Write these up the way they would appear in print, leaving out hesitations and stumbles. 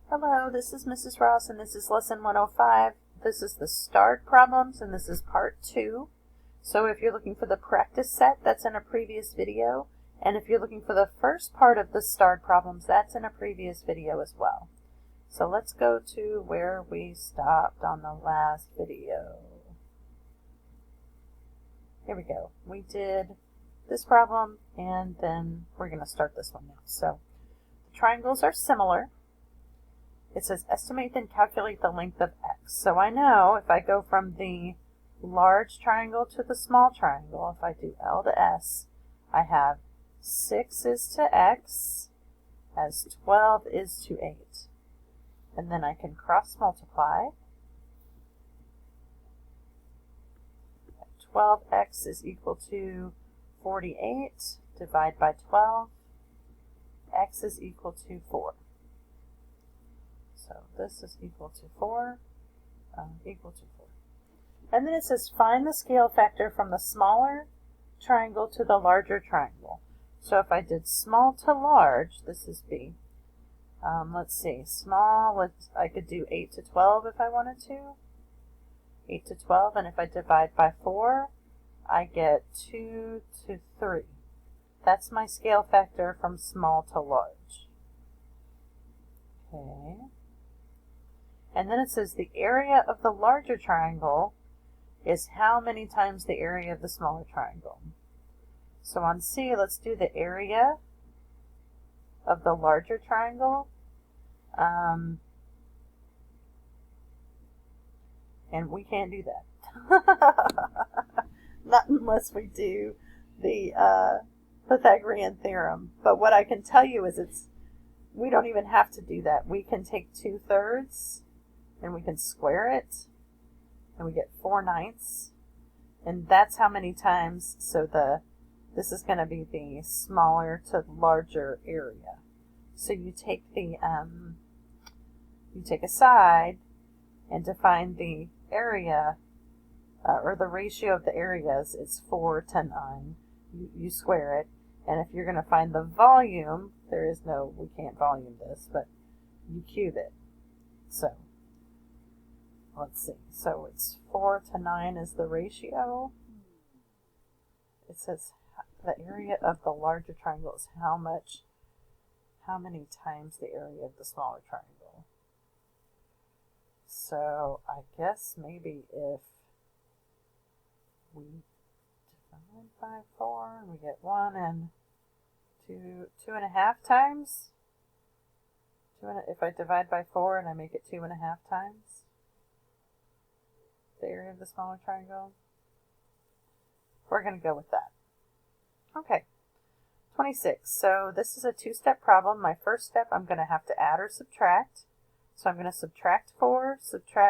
Hello, this is Mrs. Ross and this is lesson 105. This is the starred problems and this is part 2. So if you're looking for the practice set, that's in a previous video. And if you're looking for the first part of the starred problems, that's in a previous video as well. So let's go to where we stopped on the last video. Here we go. We did this problem and then we're going to start this one now. So the triangles are similar. It says estimate and calculate the length of x. So I know if I go from the large triangle to the small triangle, if I do L to S, I have 6 is to x as 12 is to 8. And then I can cross multiply. 12x is equal to 48. Divide by 12. X is equal to 4. So this is equal to 4, equal to 4. And then it says find the scale factor from the smaller triangle to the larger triangle. So if I did small to large, this is B. Let's see, small, I could do 8 to 12 if I wanted to. 8 to 12, and if I divide by 4, I get 2 to 3. That's my scale factor from small to large. Okay. And then it says the area of the larger triangle is how many times the area of the smaller triangle. So on C, let's do the area of the larger triangle. And we can't do that. Not unless we do the Pythagorean theorem. But what I can tell you is we don't even have to do that. We can take 2/3 and we can square it, and we get 4/9, and that's how many times. So this is going to be the smaller to larger area. So you take a side, and to find the area or the ratio of the areas, it's 4 to 9. You square it, and if you're going to find the volume, we can't volume this, but you cube it. So let's see. So it's 4 to 9 is the ratio. It says the area of the larger triangle is how many times the area of the smaller triangle. So I guess maybe if we divide by 4 and we get 1 and 2.5 times. If I divide by 4 and I make it 2.5 times the area of the smaller triangle, we're going to go with that. Okay, 26. So this is a 2-step problem. My first step, I'm going to have to add or subtract. So I'm going to subtract 4,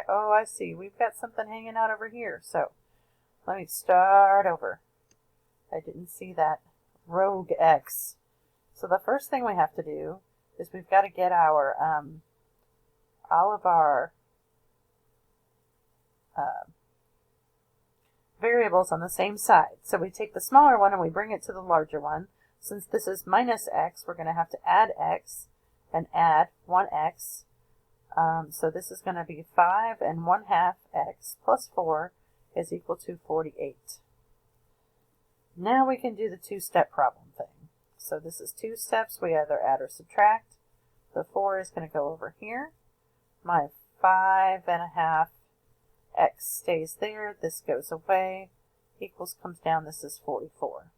oh, I see, we've got something hanging out over here. So let me start over. I didn't see that rogue x. So the first thing we have to do is we've got to get our all of our variables on the same side. So we take the smaller one and we bring it to the larger one. Since this is minus x, we're going to have to add x and add 1x. So this is going to be 5 and 1/2 x plus 4 is equal to 48. Now we can do the 2-step problem thing. So this is 2 steps. We either add or subtract. The 4 is going to go over here. My 5.5 x stays there. This goes away. Equals comes down. This is 44.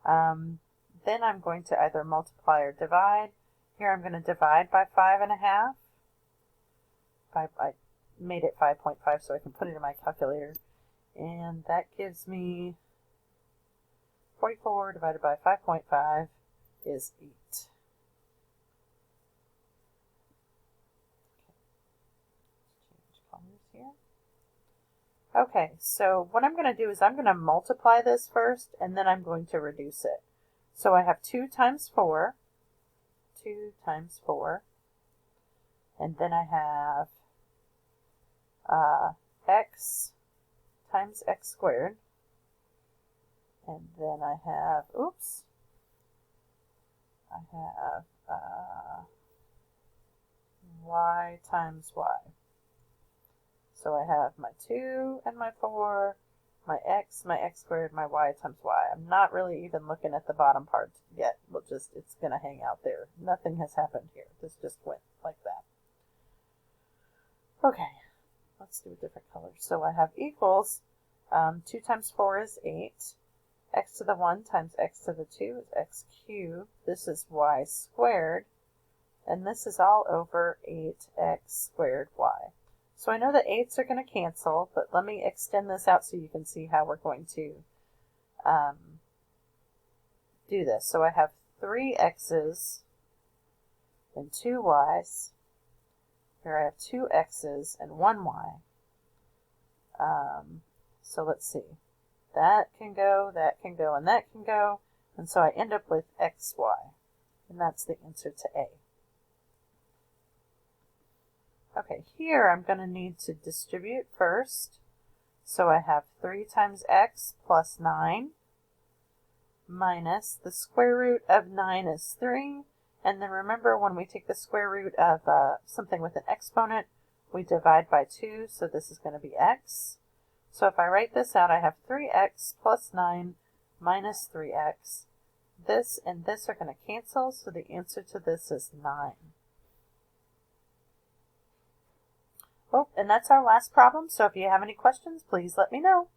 Then I'm going to either multiply or divide. Here I'm going to divide by 5.5. I made it 5.5 so I can put it in my calculator. And that gives me 44 divided by 5.5 is 8. Change colors here. Okay, so what I'm going to do is I'm going to multiply this first, and then I'm going to reduce it. So I have 2 times 4, and then I have x times x squared, and then I have, I have y times y. So I have my 2 and my 4, my x squared, my y times y. I'm not really even looking at the bottom part yet. It's going to hang out there. Nothing has happened here. This just went like that. Okay, let's do a different color. So I have equals, 2 times 4 is 8. X to the 1 times x to the 2 is x cubed. This is y squared. And this is all over 8x squared y. So I know the 8's are going to cancel, but let me extend this out so you can see how we're going to do this. So I have 3 x's and 2 y's. Here I have 2 x's and 1 y. So let's see. That can go, and that can go. And so I end up with xy. And that's the answer to A. Okay, here I'm going to need to distribute first. So I have 3 times x plus 9 minus the square root of 9 is 3. And then remember, when we take the square root of something with an exponent, we divide by 2. So this is going to be x. So if I write this out, I have 3x plus 9 minus 3x. This and this are going to cancel, so the answer to this is 9. Oh, and that's our last problem, so if you have any questions, please let me know.